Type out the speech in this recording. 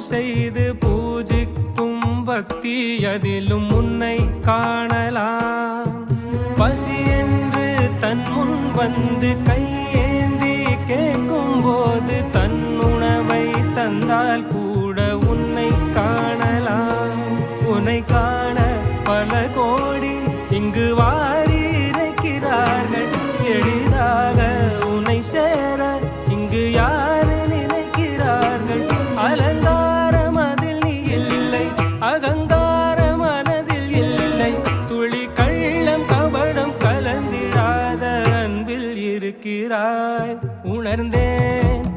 செய்து பூஜிக்கும் பக்தி அதிலும் உன்னை காணலாம். பசி என்று தன் முன் வந்து கையேந்தி கேட்கும் போது தன் உணவை தந்தால் கூட உன்னை காணலாம். உன்னை காண பல கோடி இங்கு வாரி இறைக்கிறார்கள். எளிதாக உன்னை சேர இங்கு யாரு நினைக்கிறார்கள். அலங்காரம் அதில் நீ இல்லை, அகங்காரம் மனதில் இல்லை. துளி கள்ளம் கபடம் கலந்திடாத அன்பில் இருக்கிறாய். உணர்ந்தேன்